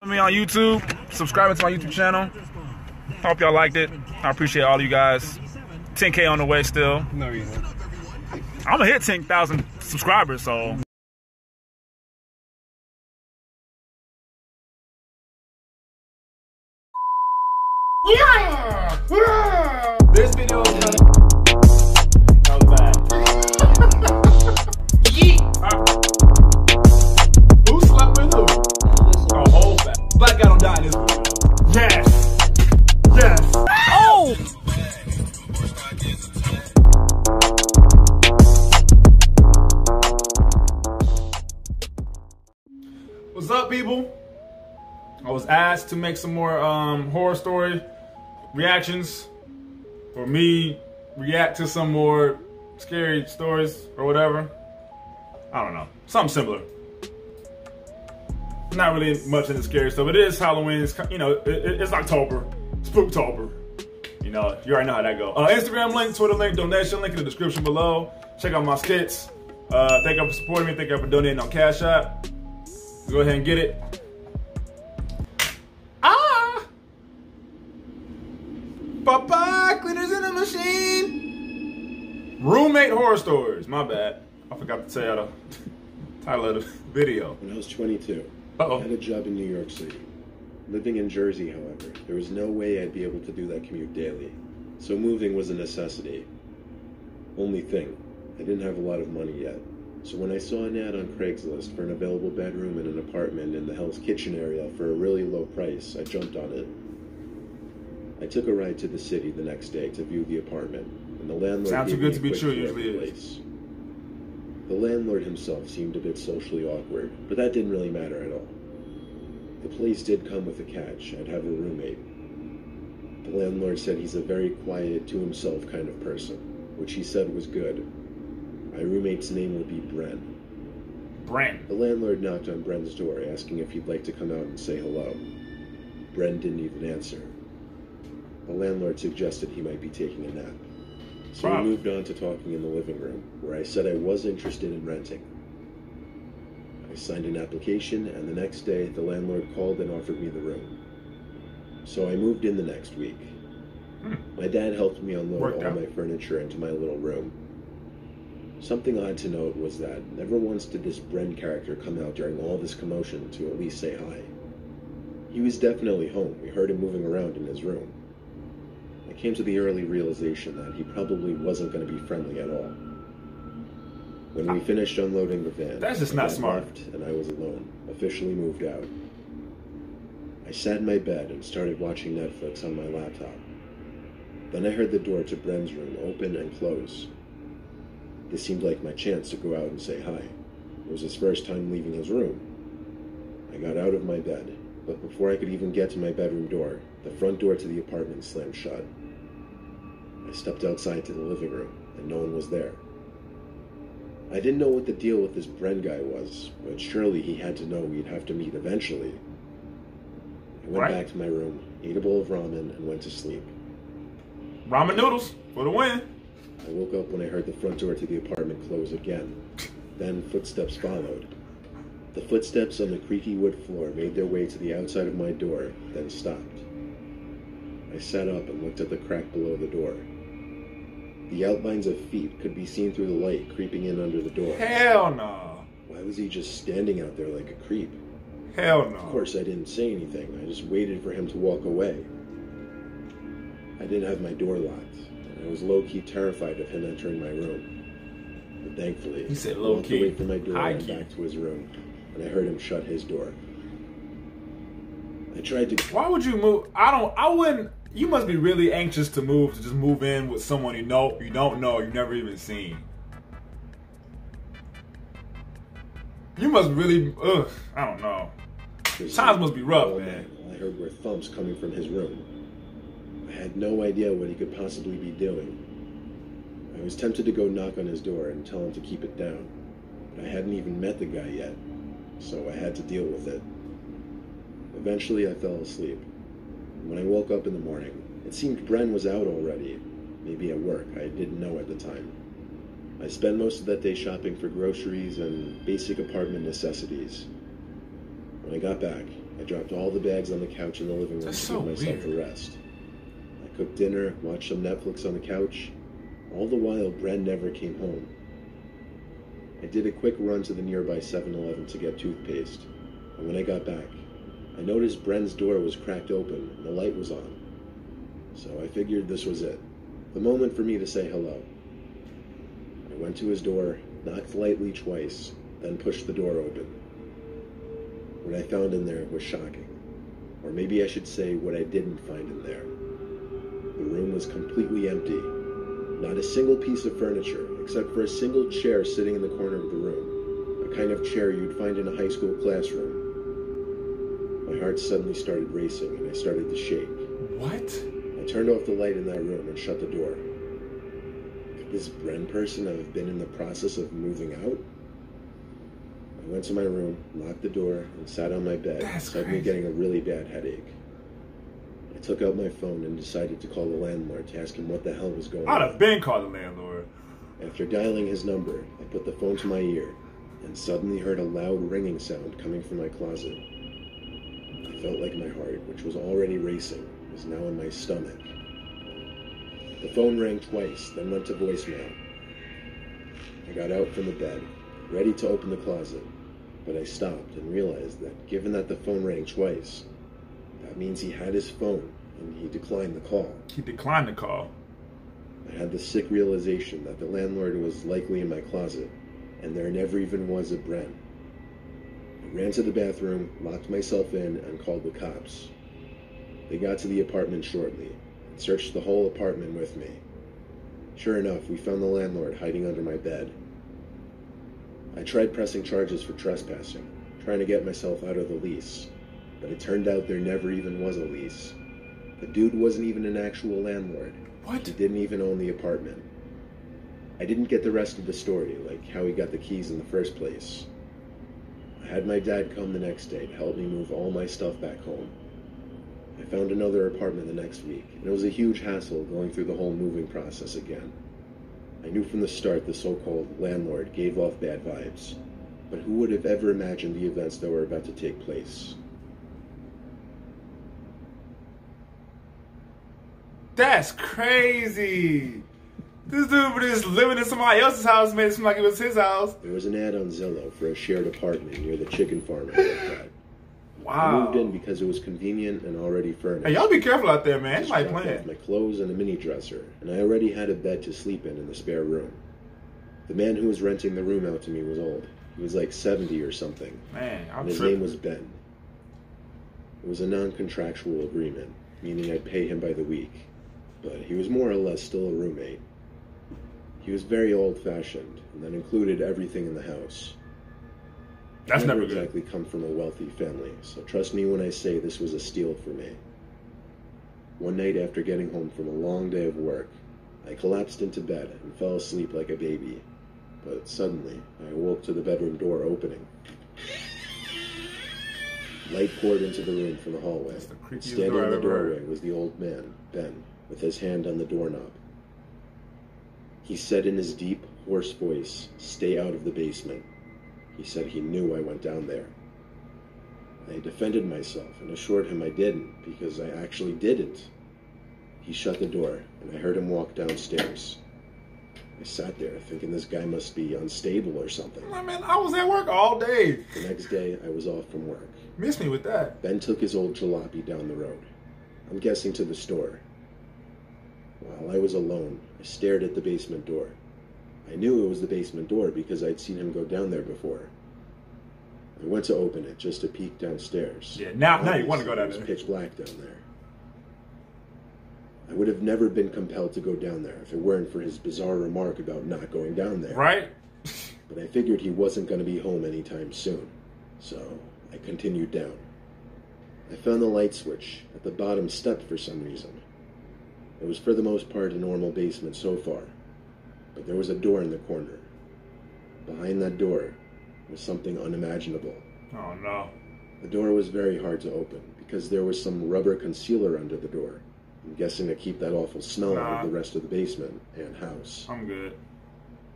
Me on YouTube, subscribing to my YouTube channel. Hope y'all liked it. I appreciate all you guys. 10K on the way still. No, you don't. I'm gonna hit 10,000 subscribers, so. Yeah! This video is gonna... That was bad. Yeet! Who slept with who? Oh, whole bad. Black guy don't die in this video. Yes! Yes! Oh! What's up, people? I was asked to make some more horror story reactions, or me react to some more scary stories or whatever. I don't know, something similar. Not really much into scary stuff. It is Halloween. It's, you know, it's October, Spooktober. You know, you already know how that go. Instagram link, Twitter link, donation link in the description below. Check out my skits. Thank you for supporting me. Thank you for donating on Cash App. Go ahead and get it. Papa, cleaners in the machine. Roommate horror stories. My bad. I forgot to tell you the title of the video. When I was 22, Uh-oh. I had a job in New York City. Living in Jersey, however, there was no way I'd be able to do that commute daily, so moving was a necessity. Only thing, I didn't have a lot of money yet, so when I saw an ad on Craigslist for an available bedroom in an apartment in the Hell's Kitchen area for a really low price, I jumped on it. I took a ride to the city the next day to view the apartment, and the landlord Sounds too gave me good to a be quick true, tour of the usually place. The landlord himself seemed a bit socially awkward, but that didn't really matter at all. The place did come with a catch. I'd have a roommate. The landlord said he's a very quiet, to-himself kind of person, which he said was good. My roommate's name would be Bren. Brent. The landlord knocked on Bren's door, asking if he'd like to come out and say hello. Bren didn't even answer. The landlord suggested he might be taking a nap. So we moved on to talking in the living room, where I said I was interested in renting. I signed an application, and the next day, the landlord called and offered me the room. So I moved in the next week. My dad helped me unload all my furniture into my little room. Something odd to note was that never once did this Bren character come out during all this commotion to at least say hi. He was definitely home. We heard him moving around in his room. I came to the early realization that he probably wasn't going to be friendly at all. When we finished unloading the van, That's just not smart. left and I was alone, officially moved out. I sat in my bed and started watching Netflix on my laptop. Then I heard the door to Bren's room open and close. This seemed like my chance to go out and say hi. It was his first time leaving his room. I got out of my bed, but before I could even get to my bedroom door, the front door to the apartment slammed shut. I stepped outside to the living room, and no one was there. I didn't know what the deal with this Bren guy was, but surely he had to know we'd have to meet eventually. I went back to my room, ate a bowl of ramen, and went to sleep. Ramen noodles for the win. I woke up when I heard the front door to the apartment close again. Then footsteps followed. The footsteps on the creaky wood floor made their way to the outside of my door, then stopped. I sat up and looked at the crack below the door. The outlines of feet could be seen through the light creeping in under the door. Hell no. Why was he just standing out there like a creep? Hell no. Of course I didn't say anything. I just waited for him to walk away. I didn't have my door locked, and I was low-key terrified of him entering my room. But thankfully, He said I walked low-key. away from my door and High-key. back to his room, and I heard him shut his door. I tried to... Why would you move? I wouldn't. You must be really anxious to just move in with someone you don't know, you've never even seen. You must really, I don't know. Times must be rough, man. All I heard were thumps coming from his room. I had no idea what he could possibly be doing. I was tempted to go knock on his door and tell him to keep it down, but I hadn't even met the guy yet, so I had to deal with it. Eventually, I fell asleep. When I woke up in the morning, it seemed Bren was out already, maybe at work. I didn't know at the time. I spent most of that day shopping for groceries and basic apartment necessities. When I got back, I dropped all the bags on the couch in the living room That's to so give myself weird. a rest. I cooked dinner, watched some Netflix on the couch. All the while, Bren never came home. I did a quick run to the nearby 7-Eleven to get toothpaste, and when I got back, I noticed Bren's door was cracked open and the light was on. So I figured this was it, the moment for me to say hello. I went to his door, knocked lightly twice, then pushed the door open. What I found in there was shocking. Or maybe I should say what I didn't find in there. The room was completely empty. Not a single piece of furniture, except for a single chair sitting in the corner of the room. A kind of chair you'd find in a high school classroom. My heart suddenly started racing and I started to shake. What? I turned off the light in that room and shut the door. Could this Bren person have been in the process of moving out? I went to my room, locked the door, and sat on my bed, suddenly getting a really bad headache. I took out my phone and decided to call the landlord to ask him what the hell was going on. I'd have been called the landlord. After dialing his number, I put the phone to my ear and suddenly heard a loud ringing sound coming from my closet. I felt like my heart, which was already racing, was now in my stomach. The phone rang twice, then went to voicemail. I got out from the bed, ready to open the closet, but I stopped and realized that given that the phone rang twice, that means he had his phone and he declined the call. He declined the call. I had the sick realization that the landlord was likely in my closet, and there never even was a Bren. I ran to the bathroom, locked myself in, and called the cops. They got to the apartment shortly, and searched the whole apartment with me. Sure enough, we found the landlord hiding under my bed. I tried pressing charges for trespassing, trying to get myself out of the lease, but it turned out there never even was a lease. The dude wasn't even an actual landlord. What? He didn't even own the apartment. I didn't get the rest of the story, like how he got the keys in the first place. I had my dad come the next day to help me move all my stuff back home. I found another apartment the next week, and it was a huge hassle going through the whole moving process again. I knew from the start the so-called landlord gave off bad vibes, but who would have ever imagined the events that were about to take place? That's crazy. This dude was just living in somebody else's house, made it seem like it was his house. There was an ad on Zillow for a shared apartment near the chicken farm I worked at. Wow. I moved in because it was convenient and already furnished. Hey, y'all be careful out there, man. Just Anybody dropped off playing. my clothes and a mini dresser, and I already had a bed to sleep in the spare room. The man who was renting the room out to me was old. He was like 70 or something. Man, I'm And his tripping. name was Ben. It was a non-contractual agreement, meaning I'd pay him by the week, but he was more or less still a roommate. He was very old-fashioned, and that included everything in the house. That's I never never good. exactly come from a wealthy family, so trust me when I say this was a steal for me. One night after getting home from a long day of work, I collapsed into bed and fell asleep like a baby. But suddenly, I awoke to the bedroom door opening. Light poured into the room from the hallway. That's the creepiest Standing door in the I've ever heard. doorway was the old man, Ben, with his hand on the doorknob. He said in his deep, hoarse voice, "Stay out of the basement." He said he knew I went down there. I defended myself and assured him I didn't, because I actually didn't. He shut the door, and I heard him walk downstairs. I sat there thinking this guy must be unstable or something. I mean, I was at work all day. The next day, I was off from work. Miss me with that. Ben took his old jalopy down the road. I'm guessing to the store. While I was alone, I stared at the basement door. I knew it was the basement door because I'd seen him go down there before. I went to open it just to peek downstairs. Yeah, now you want to go down It was there. pitch black down there. I would have never been compelled to go down there if it weren't for his bizarre remark about not going down there. Right? But I figured he wasn't going to be home anytime soon, so I continued down. I found the light switch at the bottom step for some reason. It was for the most part a normal basement so far, but there was a door in the corner. Behind that door was something unimaginable. Oh, no. The door was very hard to open because there was some rubber concealer under the door. I'm guessing to keep that awful smell out of the rest of the basement and house. I'm good.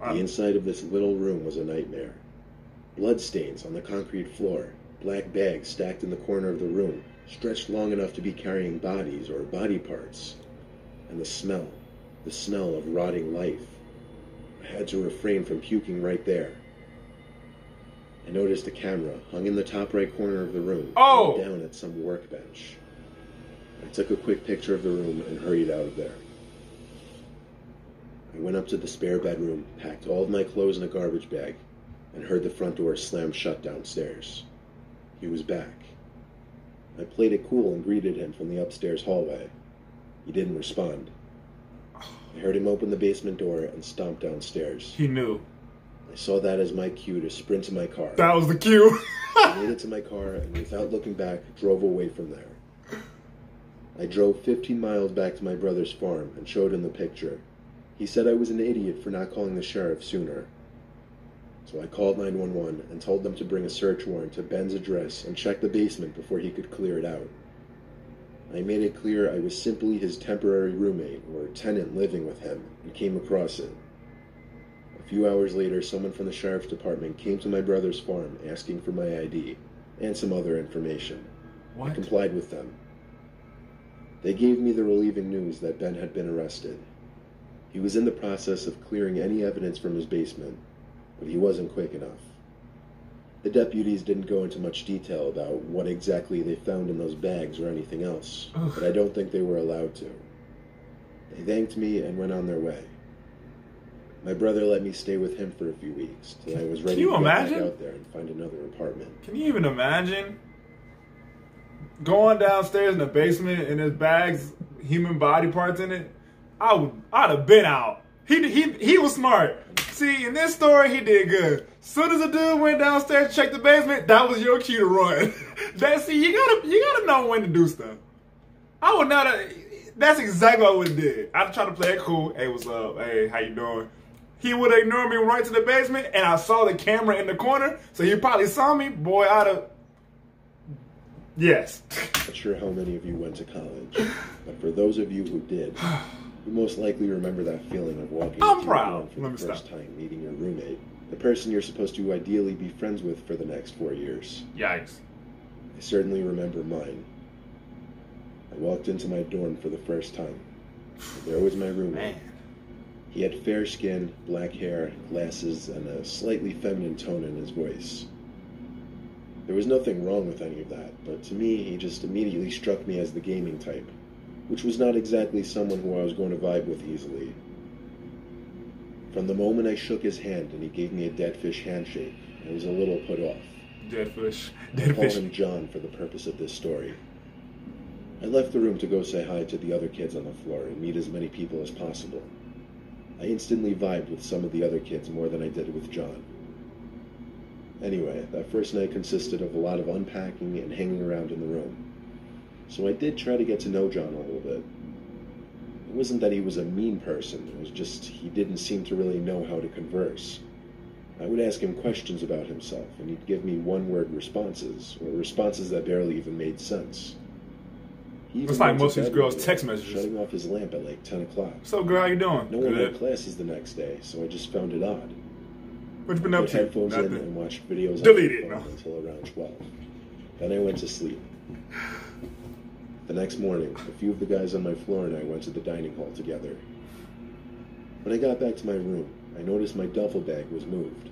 The inside of this little room was a nightmare. Blood stains on the concrete floor, black bag stacked in the corner of the room, stretched long enough to be carrying bodies or body parts. And the smell of rotting life. I had to refrain from puking right there. I noticed a camera hung in the top right corner of the room, down at some workbench. I took a quick picture of the room and hurried out of there. I went up to the spare bedroom, packed all of my clothes in a garbage bag, and heard the front door slam shut downstairs. He was back. I played it cool and greeted him from the upstairs hallway. He didn't respond. I heard him open the basement door and stomp downstairs. He knew. I saw that as my cue to sprint to my car. That was the cue. I made it to my car and without looking back, drove away from there. I drove 15 miles back to my brother's farm and showed him the picture. He said I was an idiot for not calling the sheriff sooner. So I called 911 and told them to bring a search warrant to Ben's address and check the basement before he could clear it out. I made it clear I was simply his temporary roommate or tenant living with him and came across it. A few hours later, someone from the sheriff's department came to my brother's farm asking for my ID and some other information. What? I complied with them. They gave me the relieving news that Ben had been arrested. He was in the process of clearing any evidence from his basement, but he wasn't quick enough. The deputies didn't go into much detail about what exactly they found in those bags or anything else, but I don't think they were allowed to. They thanked me and went on their way. My brother let me stay with him for a few weeks till I was ready to get back out there and find another apartment. Can you even imagine going downstairs in the basement and there's bags, human body parts in it? I'd have been out. He was smart. See, in this story, he did good. Soon as the dude went downstairs to check the basement, that was your cue to run. You gotta know when to do stuff. I would not have. That's exactly what I would have did. I'd try to play it cool. Hey, what's up? Hey, how you doing? He would have ignored me right to the basement, and I saw the camera in the corner, so he probably saw me. Boy, I'd have. Yes. Not sure how many of you went to college, but for those of you who did, you most likely remember that feeling of walking into your dorm for the first time, meeting your roommate, the person you're supposed to ideally be friends with for the next 4 years. Yikes. I certainly remember mine. I walked into my dorm for the first time. There was my roommate. Man. He had fair skin, black hair, glasses, and a slightly feminine tone in his voice. There was nothing wrong with any of that, but to me, he just immediately struck me as the gaming type, which was not exactly someone who I was going to vibe with easily. From the moment I shook his hand and he gave me a dead fish handshake, I was a little put off. Dead fish. I call him John for the purpose of this story. I left the room to go say hi to the other kids on the floor and meet as many people as possible. I instantly vibed with some of the other kids more than I did with John. Anyway, that first night consisted of a lot of unpacking and hanging around in the room. So I did try to get to know John a little bit. It wasn't that he was a mean person, it was just he didn't seem to really know how to converse. I would ask him questions about himself, and he'd give me one-word responses, or responses that barely even made sense. It's like most of these girls' text messages. Shutting off his lamp at like 10 o'clock. What's up, girl? How you doing? No one had classes the next day, so I just found it odd. What you been up to? I put headphones in and watched videos Delete it, no. Until around 12. Then I went to sleep. The next morning, a few of the guys on my floor and I went to the dining hall together. When I got back to my room, I noticed my duffel bag was moved.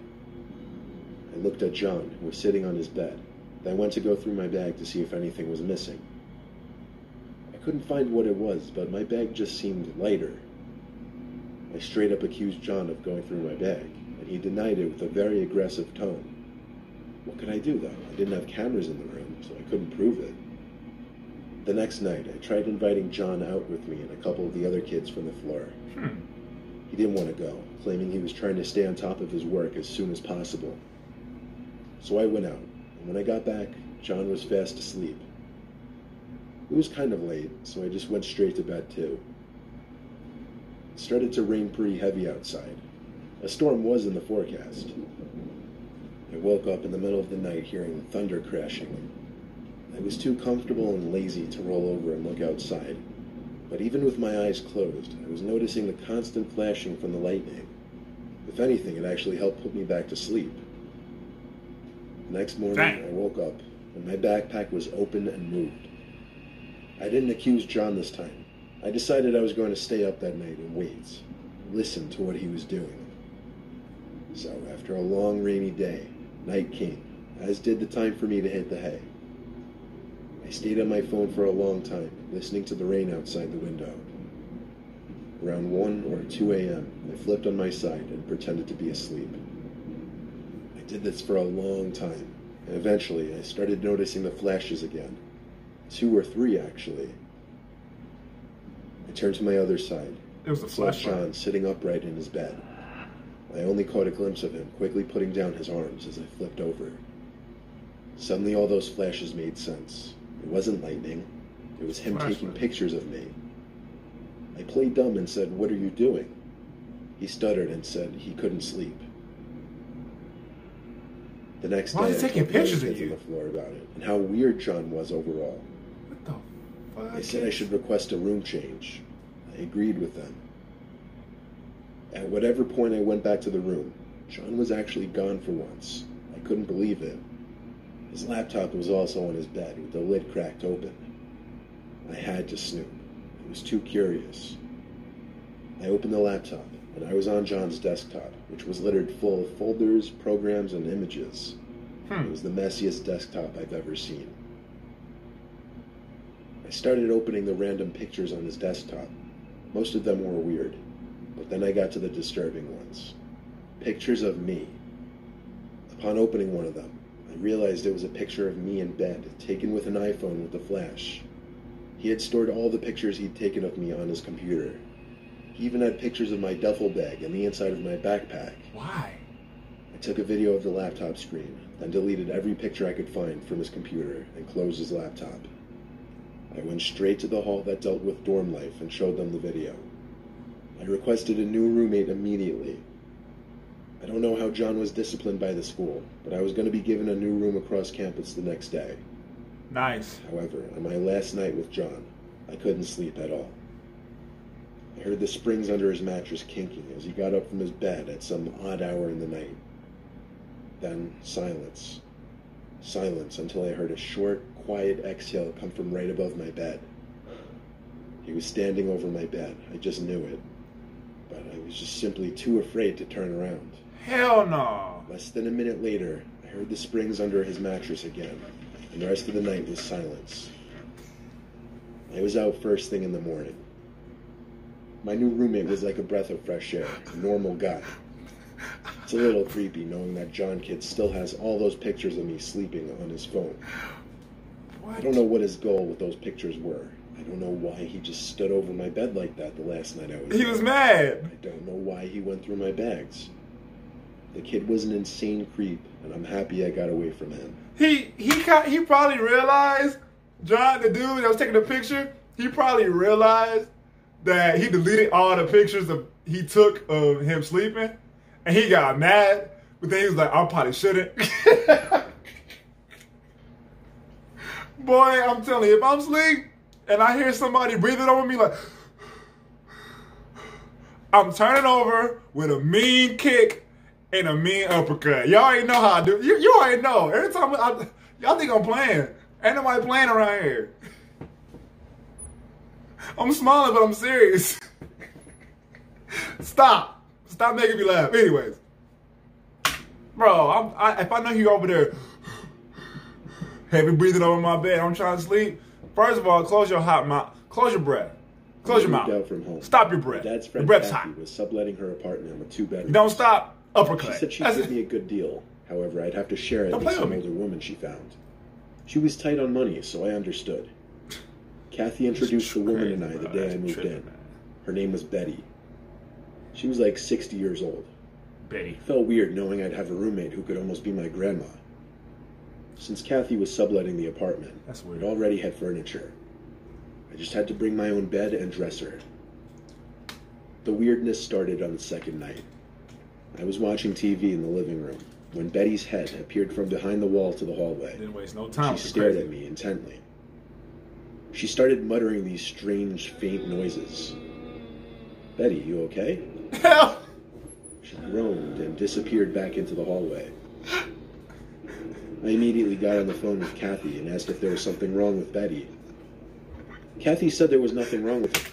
I looked at John, who was sitting on his bed. Then I went to go through my bag to see if anything was missing. I couldn't find what it was, but my bag just seemed lighter. I straight up accused John of going through my bag, and he denied it with a very aggressive tone. What could I do, though? I didn't have cameras in the room, so I couldn't prove it. The next night, I tried inviting John out with me and a couple of the other kids from the floor. He didn't want to go, claiming he was trying to stay on top of his work as soon as possible. So I went out, and when I got back, John was fast asleep. It was kind of late, so I just went straight to bed too. It started to rain pretty heavy outside. A storm was in the forecast. I woke up in the middle of the night hearing thunder crashing. I was too comfortable and lazy to roll over and look outside, but even with my eyes closed, I was noticing the constant flashing from the lightning. If anything, it actually helped put me back to sleep. The next morning, I woke up when my backpack was open and moved. I didn't accuse John this time. I decided I was going to stay up that night and wait, listen to what he was doing. So after a long rainy day, night came, as did the time for me to hit the hay. I stayed on my phone for a long time, listening to the rain outside the window. Around 1 or 2 a.m., I flipped on my side and pretended to be asleep. I did this for a long time, and eventually I started noticing the flashes again. 2 or 3, actually. I turned to my other side. It was a saw flashlight. John sitting upright in his bed. I only caught a glimpse of him quickly putting down his arms as I flipped over. Suddenly all those flashes made sense. It wasn't lightning. It was him taking pictures of me. I played dumb and said, "What are you doing?" He stuttered and said he couldn't sleep. The next Why day, is he I taking told the other pictures of kids you? on the floor about it and how weird John was overall. What the fuck? They said I should request a room change. I agreed with them. At whatever point I went back to the room, John was actually gone for once. I couldn't believe it. His laptop was also on his bed with the lid cracked open. I had to snoop. I was too curious. I opened the laptop, and I was on John's desktop, which was littered full of folders, programs, and images. It was the messiest desktop I've ever seen. I started opening the random pictures on his desktop. Most of them were weird, but then I got to the disturbing ones. Pictures of me. Upon opening one of them, I realized it was a picture of me in bed, taken with an iPhone with a flash. He had stored all the pictures he'd taken of me on his computer. He even had pictures of my duffel bag and the inside of my backpack. Why? I took a video of the laptop screen, then deleted every picture I could find from his computer and closed his laptop. I went straight to the hall that dealt with dorm life and showed them the video. I requested a new roommate immediately. I don't know how John was disciplined by the school, but I was going to be given a new room across campus the next day. Nice. However, on my last night with John, I couldn't sleep at all. I heard the springs under his mattress kinking as he got up from his bed at some odd hour in the night. Then silence. Silence until I heard a short, quiet exhale come from right above my bed. He was standing over my bed. I just knew it. But I was just simply too afraid to turn around. Hell no. Less than a minute later, I heard the springs under his mattress again, and the rest of the night was silence. I was out first thing in the morning. My new roommate was like a breath of fresh air, a normal guy. It's a little creepy knowing that John Kid still has all those pictures of me sleeping on his phone. What? I don't know what his goal with those pictures were. I don't know why he just stood over my bed like that the last night I was He there. was mad. I don't know why he went through my bags. The kid was an insane creep, and I'm happy I got away from him. He probably realized, John, the dude that was taking the picture, he probably realized that he deleted all the pictures he took of him sleeping, and he got mad. But then he was like, I probably shouldn't. Boy, I'm telling you, if I'm asleep and I hear somebody breathing over me like, I'm turning over with a mean kick and a mean uppercut. Y'all already know how I do. You already know. Every time y'all think I'm playing. Ain't nobody playing around here. I'm smiling, but I'm serious. Stop making me laugh. Anyways, bro, if I know you over there heavy breathing over my bed, I'm trying to sleep. First of all, close your hot mouth. Close your breath. Close your mouth. Out from home. Stop your breath. My dad's Your friend breath's Kathy hot. was subletting her apartment with 2 bedrooms. You don't stop. Uppercut. She said she'd That's give it. me a good deal. However, I'd have to share it Don't with play some with me. older woman she found. She was tight on money, so I understood. Kathy introduced the woman and I the day I moved in. Her name was Betty. She was like 60 years old. Betty. It felt weird knowing I'd have a roommate who could almost be my grandma. Since Kathy was subletting the apartment, That's weird. it already had furniture. I just had to bring my own bed and dresser. The weirdness started on the second night. I was watching TV in the living room when Betty's head appeared from behind the wall to the hallway. Didn't waste no time. She stared at me intently. She started muttering these strange, faint noises. "Betty, you okay?" Hell. She groaned and disappeared back into the hallway. I immediately got on the phone with Kathy and asked if there was something wrong with Betty. Kathy said there was nothing wrong with her.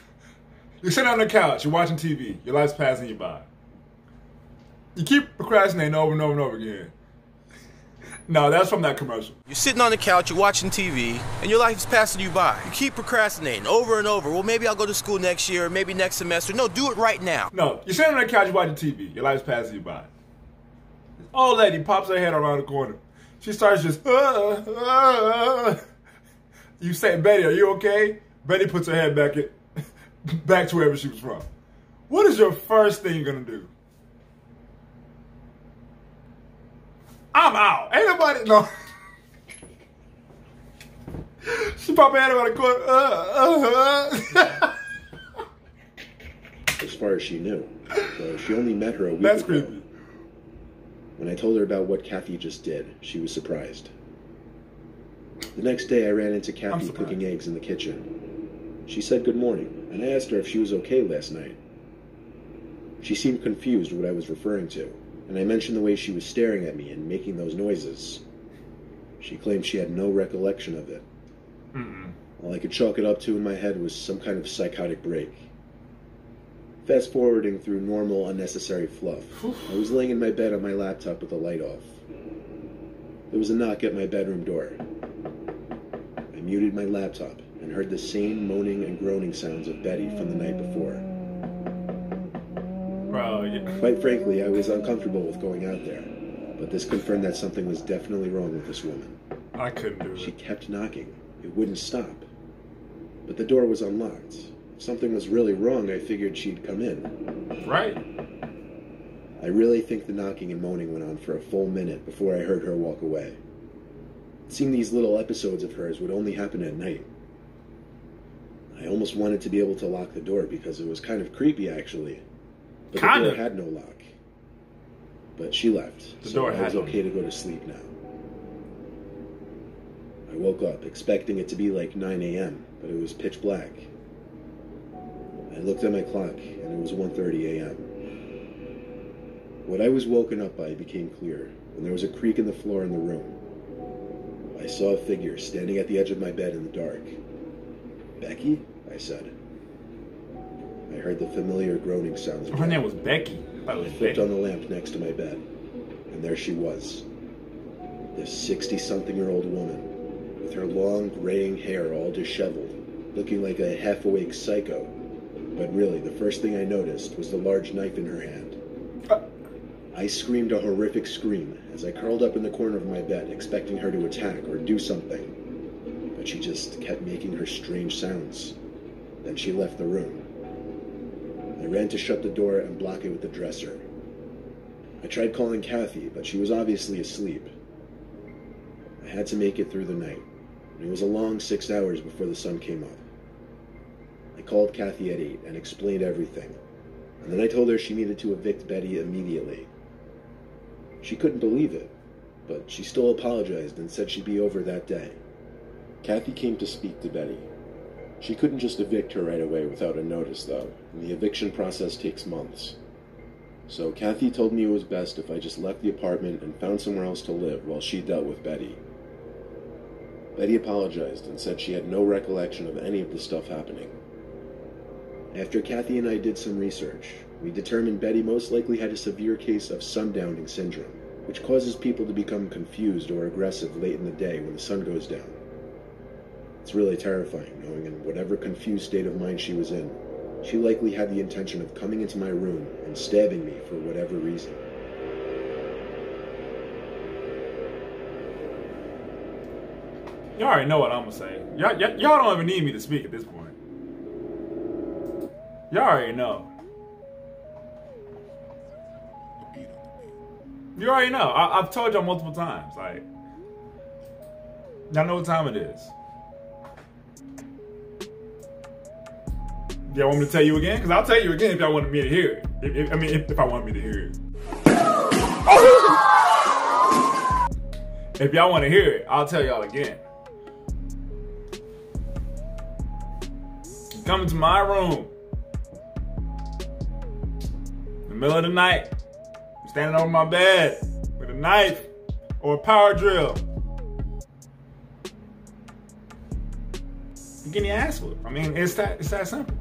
You're sitting on the couch, you're watching TV, your life's passing you by. You keep procrastinating over and over and over again. No, that's from that commercial. You're sitting on the couch, you're watching TV, and your life is passing you by. You keep procrastinating over and over. Well, maybe I'll go to school next year, maybe next semester. No, do it right now. No, you're sitting on the couch, you're watching TV, your life's passing you by. This old lady pops her head around the corner. She starts just, You say, Betty, are you okay? Betty puts her head back to wherever she was from. What is your first thing you're gonna do? I'm out. Ain't nobody, no. She popped her head around the corner. As far as she knew. Though she only met her a week That's ago. creepy. When I told her about what Kathy just did, she was surprised. The next day, I ran into Kathy cooking eggs in the kitchen. She said good morning, and I asked her if she was okay last night. She seemed confused what I was referring to, and I mentioned the way she was staring at me and making those noises. She claimed she had no recollection of it. All I could chalk it up to in my head was some kind of psychotic break. Fast forwarding through normal, unnecessary fluff, I was laying in my bed on my laptop with the light off. There was a knock at my bedroom door. I muted my laptop and heard the same moaning and groaning sounds of Betty from the night before. Bro, yeah. Quite frankly, I was uncomfortable with going out there, but this confirmed that something was definitely wrong with this woman. I couldn't do She it. kept knocking. It wouldn't stop. But the door was unlocked. If something was really wrong, I figured she'd come in. Right. I really think the knocking and moaning went on for a full minute before I heard her walk away. It seemed these little episodes of hers would only happen at night. I almost wanted to be able to lock the door because it was kind of creepy, actually. But the door had no lock. But she left, so I was okay to go to sleep now. I woke up expecting it to be like 9 a.m., but it was pitch black. I looked at my clock, and it was 1:30 a.m. What I was woken up by became clear when there was a creak in the floor in the room. I saw a figure standing at the edge of my bed in the dark. "Becky?" I said. I heard the familiar groaning sounds again. Her name was Becky. I flipped on the lamp next to my bed, and there she was. This 60-something-year-old woman, with her long, graying hair all disheveled, looking like a half-awake psycho. But really, the first thing I noticed was the large knife in her hand. I screamed a horrific scream as I curled up in the corner of my bed, expecting her to attack or do something. But she just kept making her strange sounds. Then she left the room. I ran to shut the door and block it with the dresser. I tried calling Kathy, but she was obviously asleep. I had to make it through the night, and it was a long 6 hours before the sun came up. I called Kathy at 8 and explained everything, and then I told her she needed to evict Betty immediately. She couldn't believe it, but she still apologized and said she'd be over that day. Kathy came to speak to Betty. She couldn't just evict her right away without a notice, though, and the eviction process takes months. So Kathy told me it was best if I just left the apartment and found somewhere else to live while she dealt with Betty. Betty apologized and said she had no recollection of any of the stuff happening. After Kathy and I did some research, we determined Betty most likely had a severe case of sundowning syndrome, which causes people to become confused or aggressive late in the day when the sun goes down. It's really terrifying knowing in whatever confused state of mind she was in, she likely had the intention of coming into my room and stabbing me for whatever reason. Y'all already know what I'm gonna say. Y'all don't even need me to speak at this point. Y'all already know. You already know. I've told y'all multiple times. Like, y'all know what time it is. Y'all want me to tell you again? Because I'll tell you again if y'all wanted me to hear it. If I want me to hear it. If y'all want to hear it, I'll tell y'all again. You come into my room in the middle of the night. I'm standing over my bed with a knife or a power drill. you're getting your ass whooped. I mean, it's that simple.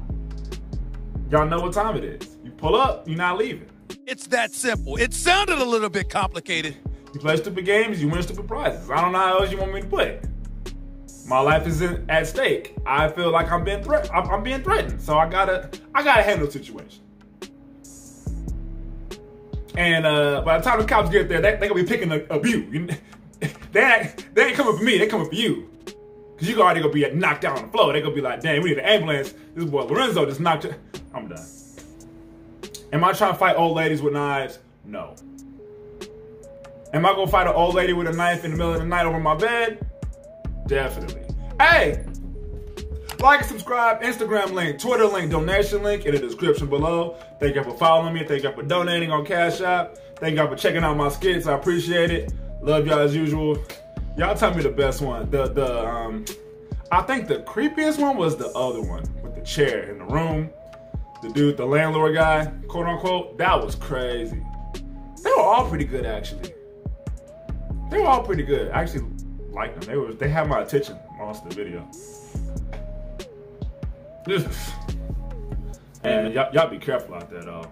Y'all know what time it is. You pull up, you're not leaving. It's that simple. It sounded a little bit complicated. You play stupid games, you win stupid prizes. I don't know how else you want me to put it. My life is at stake. I feel like I'm being threatened. So I gotta handle the situation. And by the time the cops get there, they gonna be picking a view. They ain't coming for me, they coming for you. Cause you already gonna be knocked out on the floor. They gonna be like, damn, we need an ambulance. This boy Lorenzo just knocked you. I'm done. Am I trying to fight old ladies with knives? No. Am I gonna fight an old lady with a knife in the middle of the night over my bed? Definitely. Hey, like and subscribe, Instagram link, Twitter link, donation link in the description below. Thank you for following me. Thank you for donating on Cash App. Thank you for checking out my skits. I appreciate it. Love y'all as usual. Y'all tell me the best one. I think the creepiest one was the other one with the chair in the room. The dude, the landlord guy, quote unquote. That was crazy. They were all pretty good, actually. They were all pretty good. I actually liked them. They had my attention most of the video. And y'all be careful out there, though.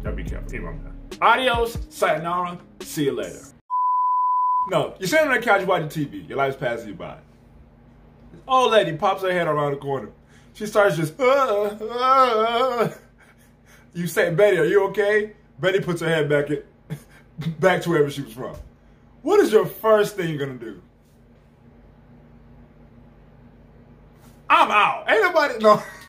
Y'all be careful. Anyway, I'm done. Adios, sayonara, see you later. No, you're sitting on the couch watching TV. Your life's passing you by. This old lady pops her head around the corner. She starts just, You say, Betty, are you okay? Betty puts her head back to wherever she was from. What is your first thing you're gonna do? I'm out. Ain't nobody, no.